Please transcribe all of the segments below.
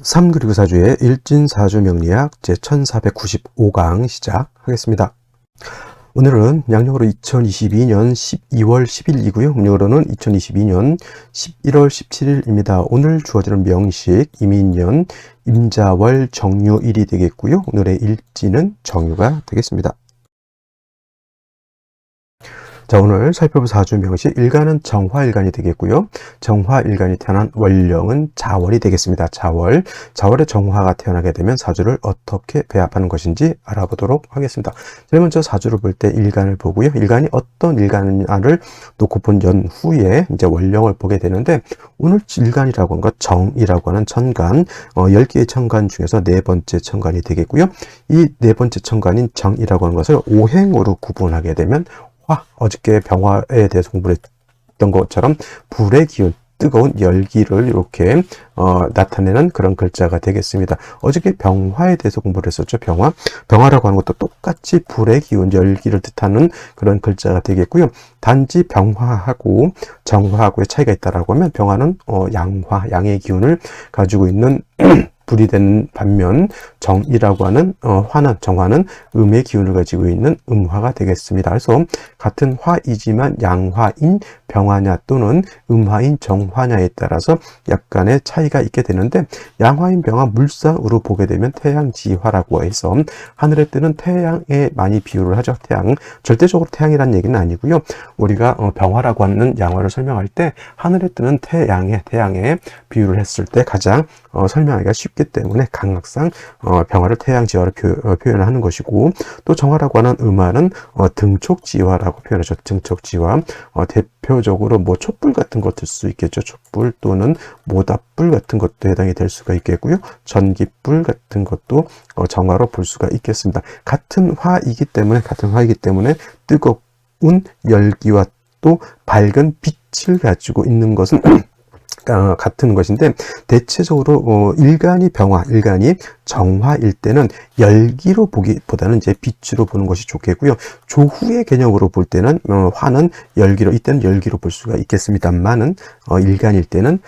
3그리고4주의 일진사주 명리학 제1495강 시작하겠습니다. 오늘은 양력으로 2022년 12월 10일이고요. 음력으로는 2022년 11월 17일입니다. 오늘 주어지는 명식 이민년 임자월 정유일이 되겠고요. 오늘의 일진은 정유가 되겠습니다. 자, 오늘 살펴볼 사주 명식 일간은 정화일간이 되겠고요. 정화일간이 태어난 월령은 자월이 되겠습니다. 자월의 정화가 태어나게 되면 사주를 어떻게 배합하는 것인지 알아보도록 하겠습니다. 제일 먼저 사주를 볼 때 일간을 보고요. 일간이 어떤 일간을 놓고 본 연후에 이제 월령을 보게 되는데, 오늘 일간이라고 하는 것, 정이라고 하는 천간, 10개의 천간 중에서 네 번째 천간이 되겠고요. 이 네 번째 천간인 정이라고 하는 것을 오행으로 구분하게 되면 어저께 병화에 대해서 공부했던 것처럼 불의 기운, 뜨거운 열기를 이렇게 나타내는 그런 글자가 되겠습니다. 어저께 병화에 대해서 공부를 했었죠. 병화라고 하는 것도 똑같이 불의 기운, 열기를 뜻하는 그런 글자가 되겠고요. 단지 병화하고 정화하고의 차이가 있다라고 하면 병화는 양의 기운을 가지고 있는 불이 되는 반면 정이라고 하는 정화는 음의 기운을 가지고 있는 음화가 되겠습니다. 그래서 같은 화이지만 양화인 병화냐 또는 음화인 정화냐에 따라서 약간의 차이가 있게 되는데, 양화인 병화 물상으로 보게 되면 태양지화라고 해서 하늘에 뜨는 태양에 많이 비유를 하죠. 태양, 절대적으로 태양이라는 얘기는 아니고요. 우리가 병화라고 하는 양화를 설명할 때 하늘에 뜨는 태양에 비유를 했을 때 가장 설명하기가 쉽기 때문에 강학상 병화를 태양지화로 표현을 하는 것이고, 또 정화라고 하는 음화는 등촉지화라고 표현하죠. 등촉지화, 대표적으로 뭐 촛불 같은 것 들 수 있겠죠. 촛불 또는 모닥불 같은 것도 해당이 될 수가 있겠고요. 전기불 같은 것도 정화로 볼 수가 있겠습니다. 같은 화이기 때문에 뜨거운 열기와 또 밝은 빛을 가지고 있는 것은 같은 것인데, 대체적으로 일간이 정화일 때는 열기로 보기보다는 이제 빛으로 보는 것이 좋겠고요. 조후의 개념으로 볼 때는 화는 이때는 열기로 볼 수가 있겠습니다만은 일간일 때는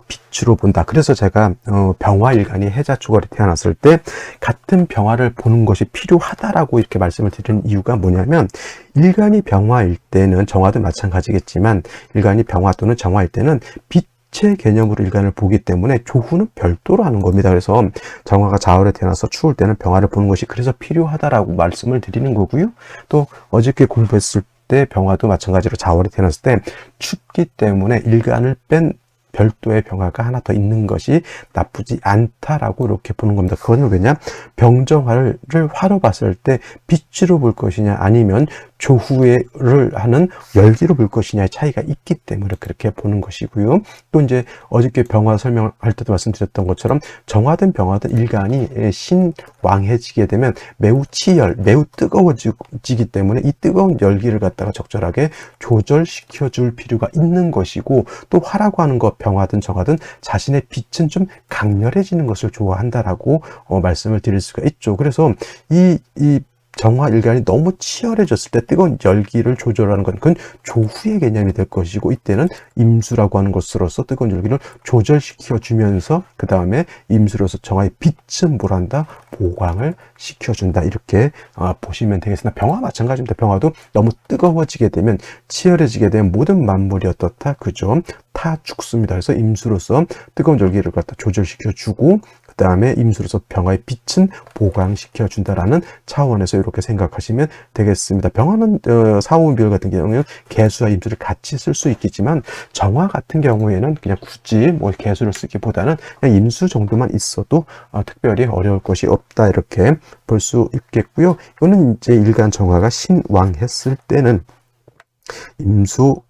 빛으로 본다. 그래서 제가 병화일간이 해자초월에 태어났을 때 같은 병화를 보는 것이 필요하다라고 이렇게 말씀을 드리는 이유가 뭐냐면, 일간이 병화일 때는 정화도 마찬가지겠지만 일간이 병화 또는 정화일 때는 빛의 개념으로 일간을 보기 때문에 조후는 별도로 하는 겁니다. 그래서 정화가 자월에 태어나서 추울 때는 병화를 보는 것이 그래서 필요하다라고 말씀을 드리는 거고요. 또 어저께 공부했을 때 병화도 마찬가지로 자월에 태어났을 때 춥기 때문에 일간을 뺀 별도의 병화가 하나 더 있는 것이 나쁘지 않다라고 이렇게 보는 겁니다. 그건 왜냐? 병정화를 화로 봤을 때 빛으로 볼 것이냐 아니면 조후를 하는 열기로 볼 것이냐의 차이가 있기 때문에 그렇게 보는 것이고요. 또 이제 어저께 병화 설명할 때도 말씀드렸던 것처럼 정화든 병화든 일간이 신왕해지게 되면 매우 뜨거워지기 때문에 이 뜨거운 열기를 갖다가 적절하게 조절시켜 줄 필요가 있는 것이고, 또 화라고 하는 것, 병화든 정화든 자신의 빛은 좀 강렬해지는 것을 좋아한다라고 말씀을 드릴 수가 있죠. 그래서 이 정화 일간이 너무 치열해졌을 때 뜨거운 열기를 조절하는 건 그건 조후의 개념이 될 것이고, 이때는 임수라고 하는 것으로서 뜨거운 열기를 조절시켜 주면서 그 다음에 임수로서 정화의 빛은 뭘한다? 보강을 시켜준다. 이렇게 보시면 되겠습니다. 병화 마찬가지입니다. 병화도 너무 뜨거워지게 되면, 치열해지게 되면 모든 만물이 어떻다? 그죠? 타 죽습니다. 그래서 임수로서 뜨거운 열기를 갖다 조절시켜 주고, 그 다음에 임수로서 병화의 빛은 보강시켜 준다라는 차원에서 이렇게 생각하시면 되겠습니다. 병화는 사오운 비율 같은 경우는 개수와 임수를 같이 쓸 수 있겠지만, 정화 같은 경우에는 그냥 굳이 뭐 개수를 쓰기보다는 그냥 임수 정도만 있어도 특별히 어려울 것이 없다, 이렇게 볼 수 있겠고요. 이거는 이제 일간 정화가 신왕했을 때는 임수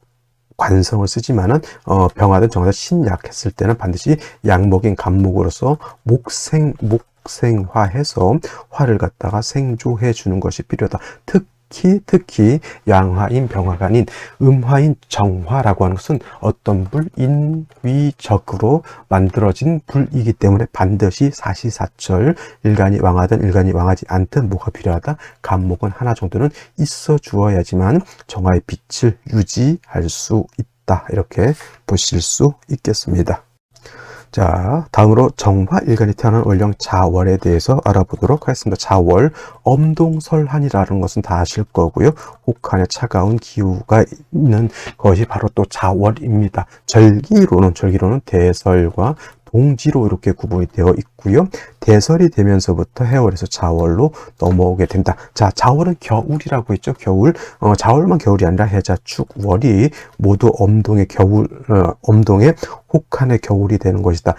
관성을 쓰지만은 병화든 정화든 신약했을 때는 반드시 약목인 간목으로서 목생화해서 화를 갖다가 생조해 주는 것이 필요하다. 특히 양화인 병화가 아닌 음화인 정화라고 하는 것은 어떤 불? 인위적으로 만들어진 불이기 때문에 반드시 사시사철 일간이 왕하든 일간이 왕하지 않든 뭐가 필요하다? 간목은 하나 정도는 있어 주어야지만 정화의 빛을 유지할 수 있다. 이렇게 보실 수 있겠습니다. 자, 다음으로 정화일간이 태어난 월령 자월에 대해서 알아보도록 하겠습니다. 자월, 엄동설한이라는 것은 다 아실 거고요. 혹한의 차가운 기후가 있는 것이 바로 또 자월입니다. 절기로는 대설과 동지로 이렇게 구분이 되어 있고요. 대설이 되면서부터 해월에서 자월로 넘어오게 된다. 자, 자월은 겨울이라고 했죠. 겨울. 자월만 겨울이 아니라 해자, 축, 월이 모두 엄동의 겨울, 엄동의 혹한의 겨울이 되는 것이다.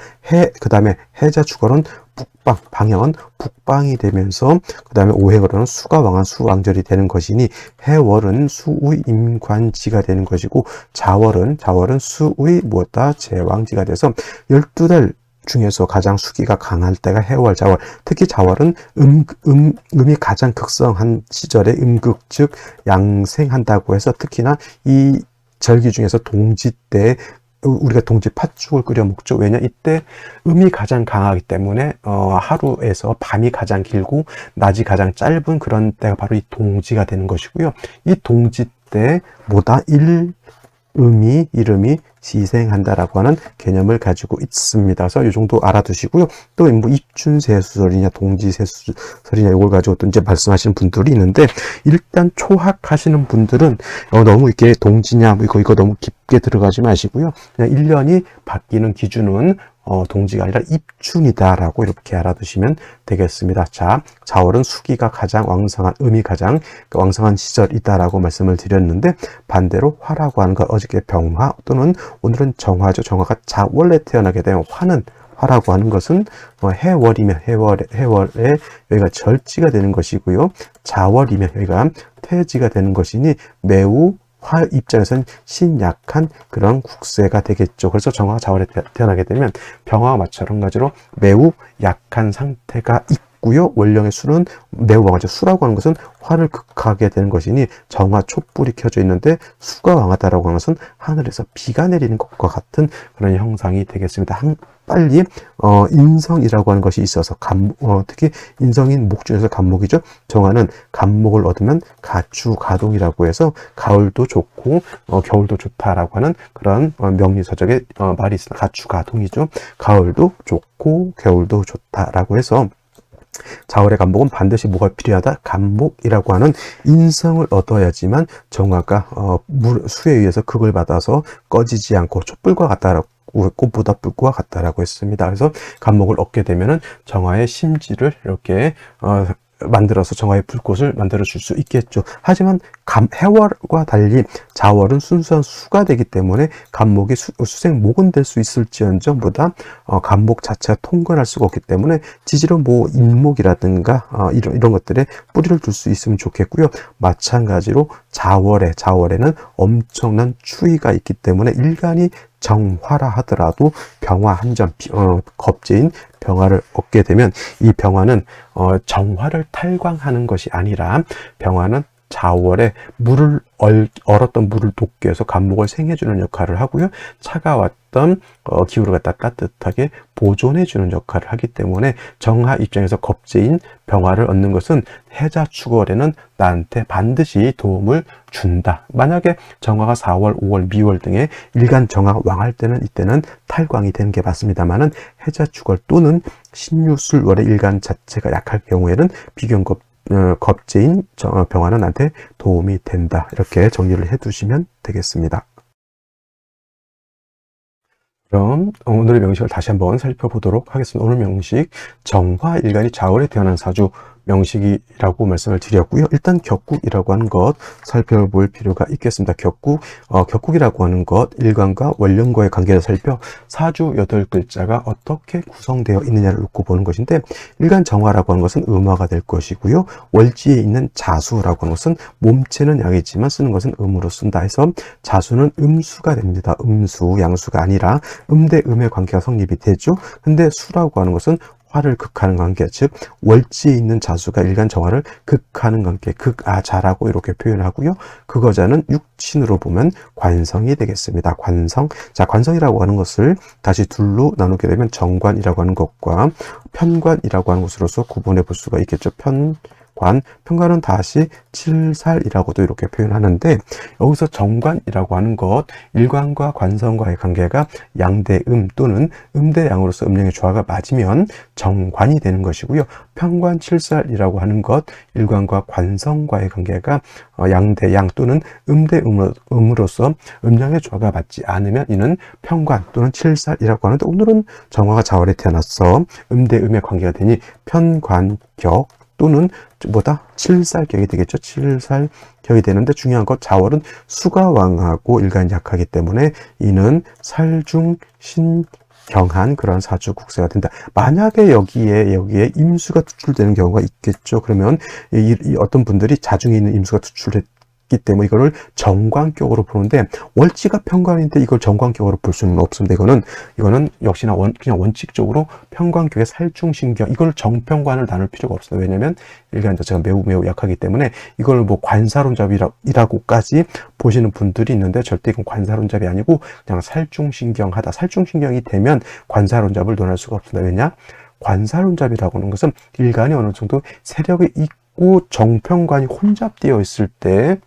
그 다음에 해자, 축월은 북방, 방향은 북방이 되면서 그 다음에 오해월은 수가 왕한 수왕절이 되는 것이니 해월은 수의 임관지가 되는 것이고 자월은 수의 무엇다 제왕지가 돼서 12달 중에서 가장 수기가 강할 때가 해월, 자월. 특히 자월은 음이 가장 극성한 시절에 음극, 즉 양생한다고 해서 특히나 이 절기 중에서 동지 때 우리가 동지 팥죽을 끓여 먹죠. 왜냐 이때 음이 가장 강하기 때문에 하루에서 밤이 가장 길고 낮이 가장 짧은 그런 때가 바로 이 동지가 되는 것이고요. 이 동지 때보다 이름이 시생한다라고 하는 개념을 가지고 있습니다. 그래서 이 정도 알아두시고요. 또 뭐 입춘세수설이냐 동지세수설이냐 이걸 가지고 또 이제 말씀하시는 분들이 있는데 일단 초학하시는 분들은 너무 이렇게 동지냐 뭐 이거 너무 깊게 들어가지 마시고요. 그냥 1년이 바뀌는 기준은 동지가 아니라 입춘이다라고 이렇게 알아두시면 되겠습니다. 자, 자월은 수기가 가장 왕성한, 음이 가장 왕성한 시절이다라고 말씀을 드렸는데 반대로 화라고 하는 건 어저께 병화 또는 오늘은 정화죠. 정화가 자월에 태어나게 되면 화라고 하는 것은 해월이면 해월에 여기가 절지가 되는 것이고요. 자월이면 여기가 퇴지가 되는 것이니 매우 화 입장에서는 신약한 그런 국세가 되겠죠. 그래서 정화가 자월에 태어나게 되면 병화와 마찬가지로 매우 약한 상태가 있고요. 월령의 수는 매우 왕하죠. 수라고 하는 것은 화를 극하게 되는 것이니 정화 촛불이 켜져 있는데 수가 왕하다라고 하는 것은 하늘에서 비가 내리는 것과 같은 그런 형상이 되겠습니다. 빨리 인성이라고 하는 것이 있어서 특히 인성인 목 중에서 간목이죠. 정화는 간목을 얻으면 가추가동이라고 해서 가을도 좋고 겨울도 좋다라고 하는 그런 명리서적의 말이 있습니다. 가추가동이죠. 가을도 좋고 겨울도 좋다라고 해서 자월의 간목은 반드시 뭐가 필요하다? 간목이라고 하는 인성을 얻어야지만 정화가 수에 의해서 극을 받아서 꺼지지 않고 촛불과 같다라고 꽃보다 뿔과 같다라고 했습니다. 그래서 간목을 얻게 되면은 정화의 심지를 이렇게 만들어서 정화의 불꽃을 만들어 줄 수 있겠죠. 하지만 해월과 달리 자월은 순수한 수가 되기 때문에 간목이 수생목은 될 수 있을지언정 보다 간목 자체가 통근할 수가 없기 때문에 지지로 뭐 인목이라든가 이런 것들에 뿌리를 둘 수 있으면 좋겠고요. 마찬가지로 자월에는 엄청난 추위가 있기 때문에 일간이 정화라 하더라도 병화 한점 겁재인 병화를 얻게 되면 이 병화는 정화를 탈광하는 것이 아니라 병화는 자월에 얼었던 물을 돕기 위해서 간목을 생해주는 역할을 하고요. 차가웠던 기후를 갖다 따뜻하게 보존해주는 역할을 하기 때문에 정화 입장에서 겁재인 병화를 얻는 것은 해자 축월에는 나한테 반드시 도움을 준다. 만약에 정화가 4월, 5월, 미월 등의 일간 정화가 왕할 때는 이때는 탈광이 되는 게 맞습니다만은 해자 축월 또는 신유술월의 일간 자체가 약할 경우에는 비견겁 겁재인 병화는 나한테 도움이 된다. 이렇게 정리를 해 두시면 되겠습니다. 그럼 오늘의 명식을 다시 한번 살펴보도록 하겠습니다. 오늘 명식 정화일간이 자월에 태어난 사주 명식이라고 말씀을 드렸고요. 일단 격국이라고 하는 것 살펴볼 필요가 있겠습니다. 격국이라고 하는 것 일간과 월령과의 관계를 살펴 사주 8글자가 어떻게 구성되어 있느냐를 놓고 보는 것인데 일간 정화라고 하는 것은 음화가 될 것이고요. 월지에 있는 자수라고 하는 것은 몸체는 양이지만 쓰는 것은 음으로 쓴다 해서 자수는 음수가 됩니다. 음수, 양수가 아니라 대 음의 관계가 성립이 되죠. 근데 수라고 하는 것은 화를 극하는 관계, 즉 월지에 있는 자수가 일간 정화를 극하는 관계, 극아자라고 이렇게 표현을 하고요. 극어자는 육친으로 보면 관성이 되겠습니다. 관성. 자, 관성이라고 하는 것을 다시 둘로 나누게 되면 정관이라고 하는 것과 편관이라고 하는 것으로서 구분해 볼 수가 있겠죠. 평관은 다시 칠살이라고도 이렇게 표현하는데, 여기서 정관이라고 하는 것, 일관과 관성과의 관계가 양대음 또는 음대양으로서 음령의 조화가 맞으면 정관이 되는 것이고요. 평관 칠살이라고 하는 것, 일관과 관성과의 관계가 양대양 또는 음대음으로서 음령의 조화가 맞지 않으면 이는 평관 또는 칠살이라고 하는데, 오늘은 정화가 자월에 태어나서 음대음의 관계가 되니 편관격 또는 칠살격이 되겠죠. 칠살격이 되는데, 중요한 것, 자월은 수가 왕하고 일간이 약하기 때문에 이는 살중신경한 그런 사주국세가 된다. 만약에 여기에 임수가 투출되는 경우가 있겠죠. 그러면 어떤 분들이 자중에 있는 임수가 투출했기 때문에 이거를 정관격으로 보는데, 월지가 편관인데 이걸 정관격으로 볼 수는 없습니다. 이거는 역시나 그냥 원칙적으로 편관격의 살중신경, 이걸 정편관을 나눌 필요가 없어요. 왜냐면 일간 자체가 매우 약하기 때문에 이걸 뭐 관사론잡이라고까지 보시는 분들이 있는데, 절대 이건 관사론잡이 아니고 그냥 살중신경하다. 살중신경이 되면 관사론잡을 논할 수가 없습니다. 왜냐? 관사론잡이라고 하는 것은 일간이 어느 정도 세력이 있고 정편관이 혼잡되어 있을 때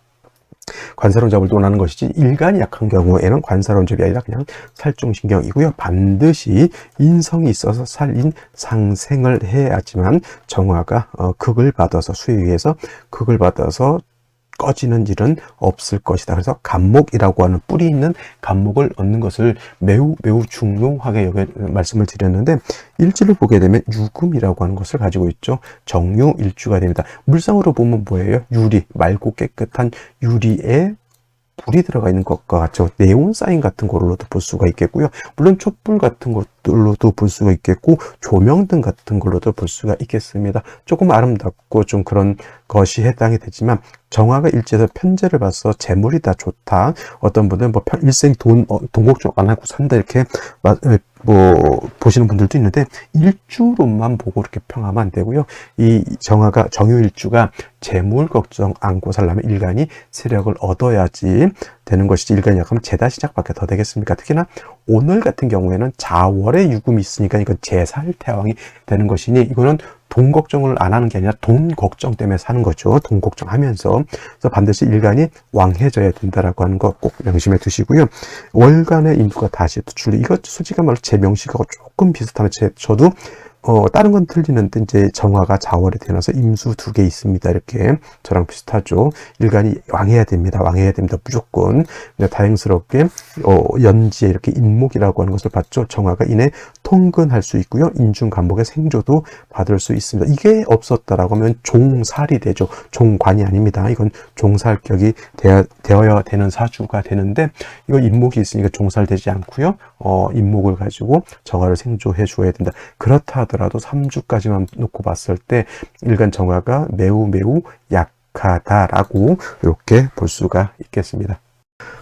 관사론잡을 논하는 것이지, 일간이 약한 경우에는 관사론잡이 아니라 그냥 살중신경이고요. 반드시 인성이 있어서 살인 상생을 해야지만 정화가 극을 받아서, 수에 의해서 극을 받아서 꺼지는 일은 없을 것이다. 그래서 간목이라고 하는 뿌리 있는 간목을 얻는 것을 매우 중요하게 말씀을 드렸는데, 일지를 보게 되면 유금이라고 하는 것을 가지고 있죠. 정유일주가 됩니다. 물상으로 보면 뭐예요? 유리, 맑고 깨끗한 유리에 불이 들어가 있는 것과 같죠. 네온 사인 같은 걸로도 볼 수가 있겠고요. 물론 촛불 같은 것들로도 볼 수가 있겠고, 조명등 같은 걸로도 볼 수가 있겠습니다. 조금 아름답고 좀 그런 것이 해당이 되지만, 정화가 일지에서 편제를 봐서 재물이 다 좋다, 어떤 분들은 뭐 일생 동곡종 안 하고 산다, 이렇게 보시는 분들도 있는데, 일주로만 보고 이렇게 평하면 안 되고요. 이 정유일주가 재물 걱정 안고 살려면 일간이 세력을 얻어야지 되는 것이지, 일간이 약하면 재다 시작밖에 더 되겠습니까? 특히나 오늘 같은 경우에는 자월에 유금이 있으니까 이건 재살태왕이 되는 것이니, 이거는 돈 걱정을 안 하는 게 아니라 돈 걱정 때문에 사는 거죠. 돈 걱정하면서. 그래서 반드시 일간이 왕해져야 된다라고 하는 거 꼭 명심해 두시고요. 월간의 임수가 다시 투출이, 이것 솔직한 말로 제 명식하고 조금 비슷하면 저도 다른 건 틀리는데, 이제 정화가 자월에 태어나서 임수 2개 있습니다. 이렇게 저랑 비슷하죠. 일간이 왕해야 됩니다. 무조건. 근데 다행스럽게 연지에 이렇게 인목이라고 하는 것을 봤죠. 정화가 이내 통근할 수 있고요. 인중간목의 생조도 받을 수 있습니다. 이게 없었다라고 하면 종살이 되죠. 종관이 아닙니다. 이건 종살격이 되어야 되는 사주가 되는데, 이거 인목이 있으니까 종살되지 않고요. 인목을 가지고 정화를 생조해 줘야 된다. 그렇다 하더라도 3주까지만 놓고 봤을 때 일간 정화가 매우 약하다라고 이렇게 볼 수가 있겠습니다.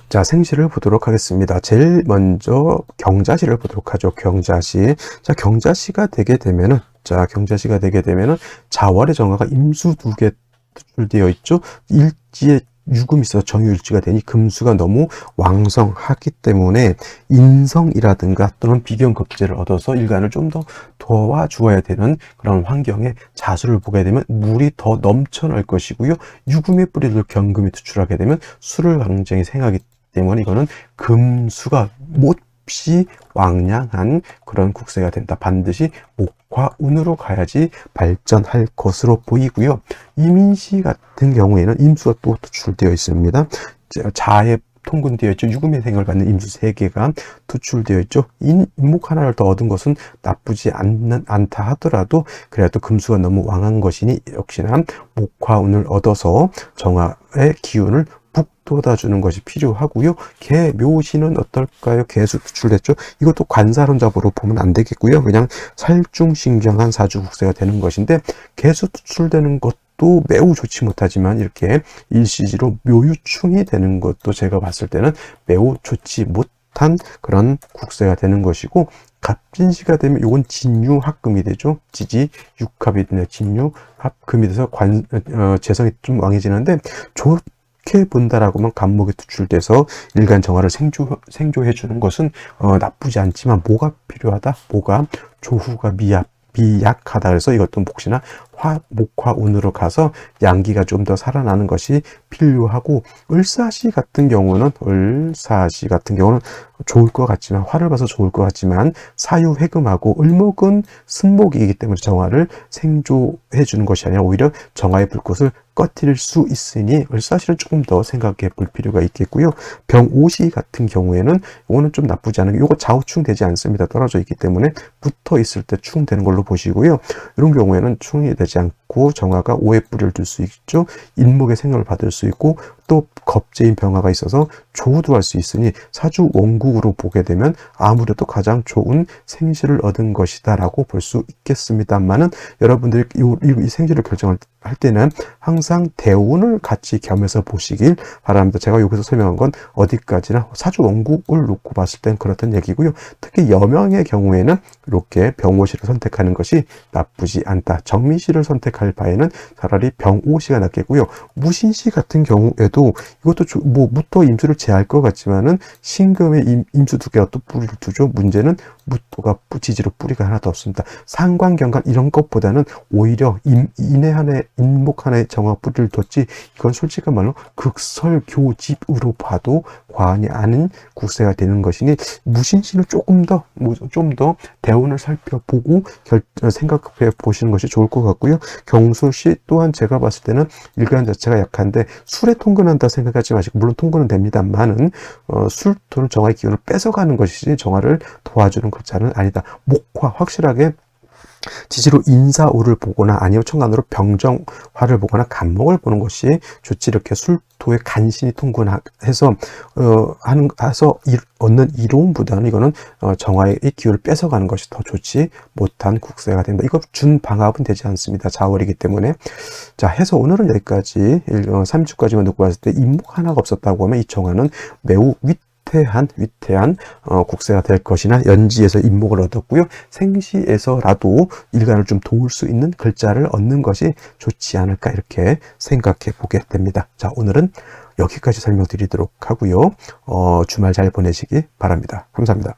자, 생시를 보도록 하겠습니다. 제일 먼저 경자시를 보도록 하죠. 경자시. 자, 경자시가 되게 되면은 자월의 정화가 임수 2개 투출되어 있죠. 일지에 유금이 있어서 정유일지가 되니 금수가 너무 왕성하기 때문에 인성이라든가 또는 비견급제를 얻어서 일간을 좀 더 도와주어야 되는 그런 환경에 자수를 보게 되면 물이 더 넘쳐날 것이고요. 유금의 뿌리를 경금이 투출하게 되면 수를 강쟁이 생하기 때문에 이거는 금수가 몹시 왕량한 그런 국세가 된다. 반드시 목화운으로 가야지 발전할 것으로 보이고요. 이민시 같은 경우에는 임수가 또 투출되어 있습니다. 자에 통근되어 있죠. 유금의 생을 받는 임수 3개가 투출되어 있죠. 인목 하나를 더 얻은 것은 나쁘지 않다 하더라도, 그래도 금수가 너무 왕한 것이니 역시나 목화운을 얻어서 정화의 기운을 북돋아주는 것이 필요하고요. 개 묘시는 어떨까요? 개수 투출됐죠. 이것도 관사론잡으로 보면 안 되겠고요. 그냥 살중신경한 사주국세가 되는 것인데, 개수 투출되는 것도 매우 좋지 못하지만 이렇게 일시지로 묘유충이 되는 것도 제가 봤을 때는 매우 좋지 못한 그런 국세가 되는 것이고, 갑진시가 되면 이건 진유합금이 되죠. 지지 육합이 되네. 진유합금이 돼서 재성이 좀 왕해지는데, 좋게 본다라고 하면 간목이 투출돼서 일간 정화를 생조해 주는 것은 나쁘지 않지만, 뭐가 필요하다? 뭐가 조후가 미합 비약하다. 그래서 이것도 혹시나 목화운으로 가서 양기가 좀 더 살아나는 것이 필요하고, 을사시 같은 경우는 좋을 것 같지만, 화를 봐서 좋을 것 같지만 사유회금하고 을목은 승목이기 때문에 정화를 생조해 주는 것이 아니라 오히려 정화의 불꽃을 꺼뜨릴 수 있으니 을사시를 조금 더 생각해 볼 필요가 있겠고요. 병오시 같은 경우에는 이거는 좀 나쁘지 않은 게, 이거 좌우충 되지 않습니다. 떨어져 있기 때문에 붙어 있을 때 충 되는 걸로 보시고요. 이런 경우에는 충이 되지 않고 정화가 오해 뿌리를 둘 수 있죠. 인목의 생명을 받을 수 있고, 또 겁재인 병화가 있어서 조우도 할 수 있으니 사주 원국으로 보게 되면 아무래도 가장 좋은 생시를 얻은 것이다 라고 볼 수 있겠습니다만은, 여러분들이 이 생시를 결정할 때는 항상 대운을 같이 겸해서 보시길 바랍니다. 제가 여기서 설명한 건 어디까지나 사주 원국을 놓고 봤을 땐 그렇던 얘기고요. 특히 여명의 경우에는 이렇게 병오시를 선택하는 것이 나쁘지 않다. 정미시를 선택할 바에는 차라리 병오시가 낫겠고요. 무신시 같은 경우에도 이것도 무토 임수를 제할 것 같지만은 신금의 임수 두 개가 또 뿌리를 두죠. 문제는 무토가 지지로 뿌리가 하나도 없습니다. 상관, 경관 이런 것보다는 오히려 인목 하나의 정화 뿌리를 뒀지, 이건 솔직한 말로 극설교집으로 봐도 과언이 아닌 국세가 되는 것이니, 무신시는 좀 더 대운을 살펴보고 생각해 보시는 것이 좋을 것 같고요. 경술시 또한 제가 봤을 때는 일간 자체가 약한데 술에 통근한다 생각하지 마시고, 물론 통근은 됩니다만은 술토는 정화의 기운을 뺏어가는 것이지 정화를 도와주는 글자는 아니다. 목화 확실하게 지지로 인사오를 보거나 아니면 천간으로 병정화를 보거나 간목을 보는 것이 좋지, 이렇게 술토의 간신히 통근해서 얻는 이로움보다는 이거는 정화의 정화를 뺏어가는 것이 더 좋지 못한 국세가 된다. 이거 준방합은 되지 않습니다. 자월이기 때문에. 자, 해서 오늘은 여기까지 3주까지만 놓고 봤을 때 인목 하나가 없었다고 하면 이 정화는 매우 위태한 국세가 될 것이나, 연지에서 인목을 얻었고요. 생시에서라도 일간을 좀 도울 수 있는 글자를 얻는 것이 좋지 않을까, 이렇게 생각해 보게 됩니다. 자, 오늘은 여기까지 설명드리도록 하고요. 주말 잘 보내시기 바랍니다. 감사합니다.